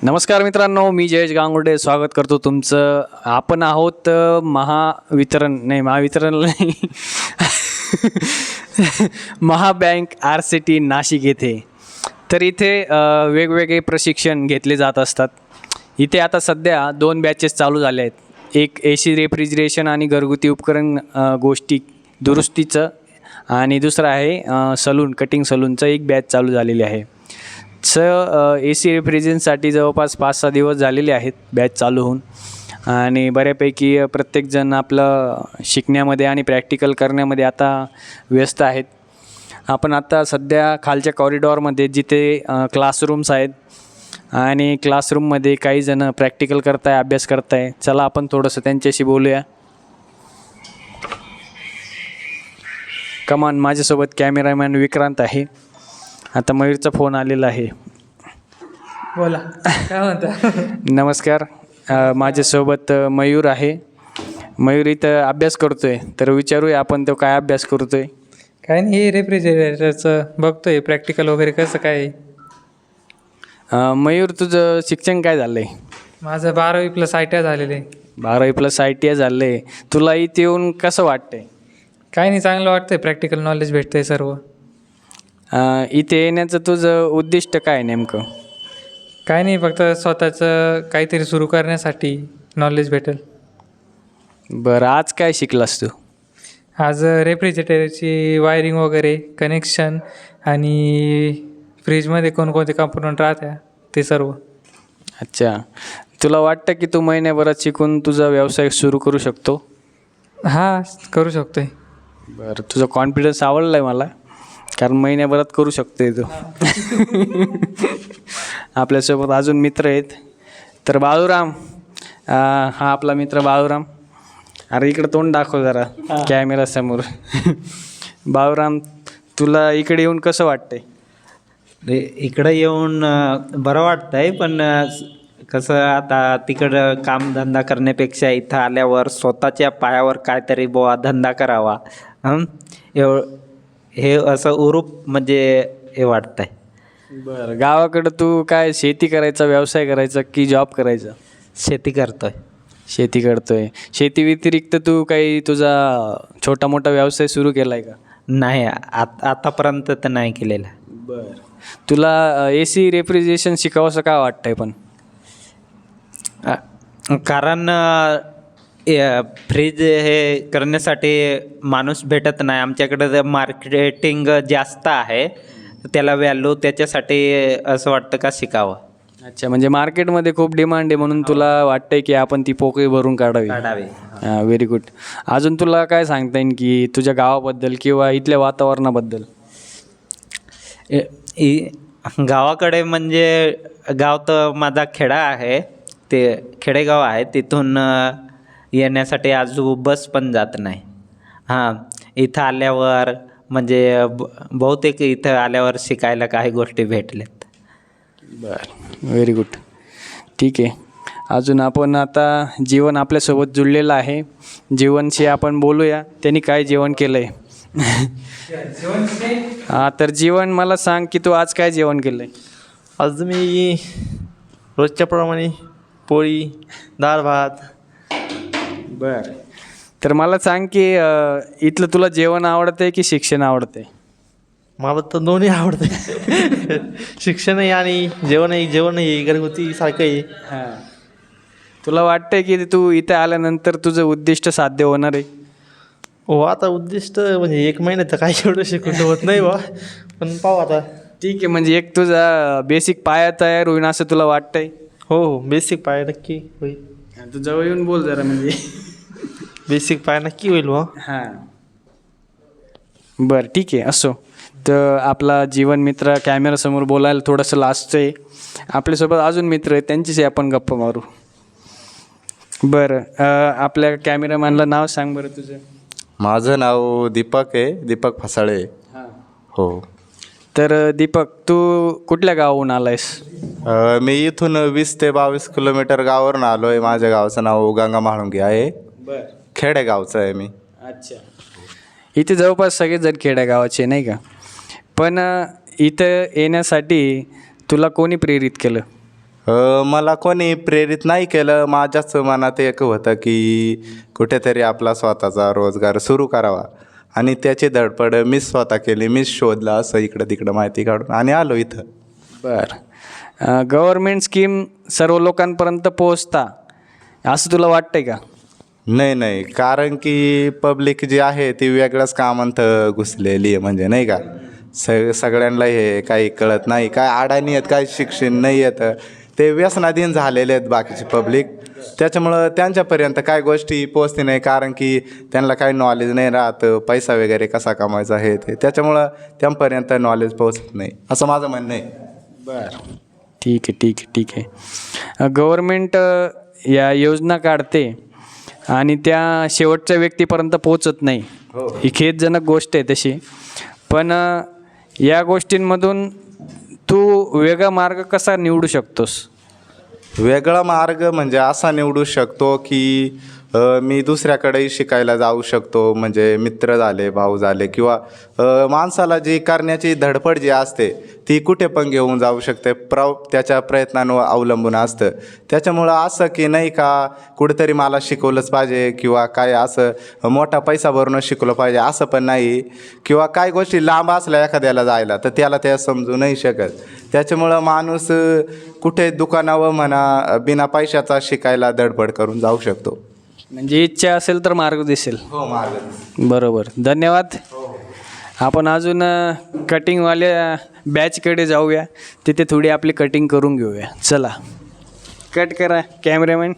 नमस्कार मित्रांनो, मी जयेश गांगुर्डे स्वागत करतो तुमचं. आपण आहोत महावितरण नाही महाबँक RCT नाशिक येथे. तर इथे वेगवेगळे प्रशिक्षण घेतले जात असतात. इथे आता सध्या 2 बॅचेस चालू झाले आहेत. एक AC रेफ्रिजरेशन आणि घरगुती उपकरण गोष्टी दुरुस्तीचं, आणि दुसरं आहे सलून कटिंग सलूनचं एक बॅच चालू झालेली आहे. AC रेफ्रिजरेशनसाठी जवळपास 5-6 दिवस झालेले आहेत बॅच चालू होऊन, आणि बऱ्यापैकी प्रत्येकजण आपलं शिकण्यामध्ये आणि प्रॅक्टिकल करण्यामध्ये आता व्यस्त आहेत. आपण आता सध्या खालच्या कॉरिडॉरमध्ये जिथे क्लासरूम्स आहेत, आणि क्लासरूममध्ये काही जण प्रॅक्टिकल करताय, अभ्यास करताय. चला आपण थोडंसं त्यांच्याशी बोलूया. कमान माझ्यासोबत कॅमेरामॅन विक्रांत आहे. आता मयूरचा फोन आलेला आहे. बोला, काय म्हणता? नमस्कार, माझ्यासोबत मयूर आहे. मयूर इथं अभ्यास करतोय, तर विचारूया आपण तो काय अभ्यास करतोय. काय नाही, हे रेफ्रिजरेटरचं बघतोय प्रॅक्टिकल वगैरे कसं काय आहे. मयूर, तुझं शिक्षण काय झालं आहे? माझं 12वी+ ITI झालेलं आहे. 12वी+ ITI झालं आहे. तुला इथे येऊन कसं वाटतंय? काय नाही, चांगलं वाटतंय, प्रॅक्टिकल नॉलेज भेटतंय सर्व. इथे येण्याचं तुझं उद्दिष्ट काय नेमकं? काय नाही, फक्त स्वतःचं काहीतरी सुरू करण्यासाठी नॉलेज भेटेल. बरं, आज काय शिकलास तू? आज रेफ्रिजरेटरची वायरिंग वगैरे, कनेक्शन, आणि फ्रीजमध्ये कोणकोणते कॉम्पोनंट राहत्या ते सर्व. अच्छा, तुला वाटतं की तू महिन्याभरात शिकून तुझा व्यवसाय सुरू करू शकतो? हां, करू शकतोय. बरं, तुझा कॉन्फिडन्स आवडला आहे मला, कारण महिन्याभरात करू शकतोय तू. आपल्यासोबत अजून मित्र आहेत. तर बाळूराम, हा आपला मित्र बाळूराम. अरे इकडं तोंड दाखव जरा कॅमेरासमोर. बाळूराम, तुला इकडे येऊन कसं वाटतंय? इकडं येऊन बरं वाटतं आहे, पण कसं आता तिकडं कामधंदा करण्यापेक्षा इथं आल्यावर स्वतःच्या पायावर काहीतरी बुवा धंदा करावा, हे असं उरूप म्हणजे हे वाटतं आहे. बरं, गावाकडं तू काय शेती करायचा, व्यवसाय करायचा की जॉब करायचा? शेती करतो आहे. शेती करतोय. शेती व्यतिरिक्त तू काही तुझा छोटा मोठा व्यवसाय सुरू केला आहे का? नाही, आतापर्यंत तर नाही केलेलं. बरं, तुला AC रेफ्रिजरेशन शिकावंसं का वाटतंय पण? कारण फ्रीज हे करण्यासाठी माणूस भेटत नाही आमच्याकडे. मार्केटिंग जास्त आहे, त्याला व्हॅल्यू, त्याच्यासाठी असं वाटतं का शिकावं. अच्छा, म्हणजे मार्केटमध्ये खूप डिमांड आहे म्हणून तुला वाटतंय की आपण ती पोकळी भरून काढावी. Very good. अजून तुला काय सांगता येईल की तुझ्या गावाबद्दल किंवा इथल्या वातावरणाबद्दल? गावाकडे म्हणजे गाव तर माझा खेडा आहे, ते खेडेगाव आहे. तिथून येण्यासाठी आजू बस पण जात नाही. हां, इथं आल्यावर म्हणजे बहुतेक इथं आल्यावर शिकायला काही गोष्टी भेटल्यात. बरं, व्हेरी गुड. ठीक आहे. अजून आपण आता जीवन आपल्यासोबत जुळलेलं आहे. जीवनशी आपण बोलूया, त्यांनी काय जेवण केलं आहे. हां, तर जीवन, मला सांग की तू आज काय जेवण केलं आहे? आज मी रोजच्या प्रमाणे पोळी, डाळ भात. बरं, तर मला सांग की इथलं तुला जेवण आवडतं आहे की शिक्षण आवडतं आहे? मला तर दोन्ही आवडते. शिक्षणही आणि जेवणही घरगुती सारखं आहे. हां, तुला वाटतंय की तू इथे आल्यानंतर तुझं उद्दिष्ट साध्य होणार आहे? हो, आता उद्दिष्ट म्हणजे 1 महिन्यात काही एवढं शिकून होत नाही बा, पण पाहू आता. ठीक आहे, म्हणजे एक तुझा बेसिक पाया तयार होईन असं तुला वाटतंय? हो, बेसिक पाय नक्की होईल. तू जवळ येऊन बोल जरा, म्हणजे बेसिक पाय नक्की होईल बा. हां, बरं, ठीक आहे, असो. तर आपला जीवन मित्र कॅमेरासमोर बोलायला थोडंसं लाजतोय. आपल्यासोबत अजून मित्र आहेत, त्यांच्याशी आपण गप्पा मारू. बरं, आपल्या कॅमेरामॅनला नाव सांग बरं तुझं. माझं नाव दीपक आहे, दीपक फसाळे. हां, हो. तर दीपक, तू कुठल्या गावाहून आला आहेस? मी इथून 20 ते 22 किलोमीटर गावावरून आलो आहे. माझ्या गावाचं नाव गंगा म्हाळुंगी आहे. बरं, खेडेगावचं आहे मी. अच्छा. इथे जवळपास सगळेजण खेड्यागावाचे नाही का? पण इथं येण्यासाठी तुला कोणी प्रेरित केलं? मला कोणी प्रेरित नाही केलं. माझ्याच मनात एक होतं की कुठेतरी आपला स्वतःचा रोजगार सुरू करावा आणि त्याची धडपड मीच स्वतः केली. मीच शोधलं असं इकडं तिकडं माहिती काढून आणि आलो इथं. बरं. गव्हर्मेंट स्कीम सर्व लोकांपर्यंत पोहोचता असं तुला वाटतंय का? नाही, कारण की पब्लिक जी आहे ती वेगळ्याच कामांत घुसलेली आहे. म्हणजे नाही का, सगळ्यांना हे काही कळत नाही, काय अडाणी आहेत, काय शिक्षण नाही येतं, ते व्यसनाधीन झालेले आहेत बाकीचे पब्लिक. त्याच्यामुळं त्यांच्यापर्यंत काय गोष्टी पोचते नाही, कारण की त्यांना काही नॉलेज नाही राहत, पैसा वगैरे कसा कमावायचा हे ते, त्याच्यामुळं त्यांपर्यंत नॉलेज पोचत नाही असं माझं म्हणणं आहे. बरं, ठीक आहे. गव्हर्मेंट या योजना काढते आणि त्या शेवटच्या व्यक्तीपर्यंत पोचत नाही. ही खेदजनक गोष्ट आहे तशी. पण या गोष्टींमधून तू वेगळा मार्ग कसा निवडू शकतोस? वेगळा मार्ग म्हणजे असा निवडू शकतो की मी दुसऱ्याकडेही शिकायला जाऊ शकतो. म्हणजे मित्र झाले, भाऊ झाले, किंवा माणसाला जी करण्याची धडपड जी असते ती कुठे पण घेऊन जाऊ शकते. त्याच्या प्रयत्नांवर अवलंबून असतं. त्याच्यामुळं असं की नाही का कुठेतरी मला शिकवलंच पाहिजे किंवा काय असं मोठा पैसा भरून शिकवलं पाहिजे असं पण नाही. किंवा काही गोष्टी लांब असल्या एखाद्याला जायला तर त्याला त्या समजू नाही शकत. त्याच्यामुळं माणूस कुठे दुकानावर म्हणा बिना पैशाचा शिकायला धडपड करून जाऊ शकतो. म्हणजे इच्छा असेल तर मार्ग दिसेल. हो, मार्ग. बरोबर, धन्यवाद. आपण अजून कटिंगवाल्या बॅचकडे जाऊया, तिथे थोडी आपली कटिंग करून घेऊया. चला, कट करा कॅमेरामॅन.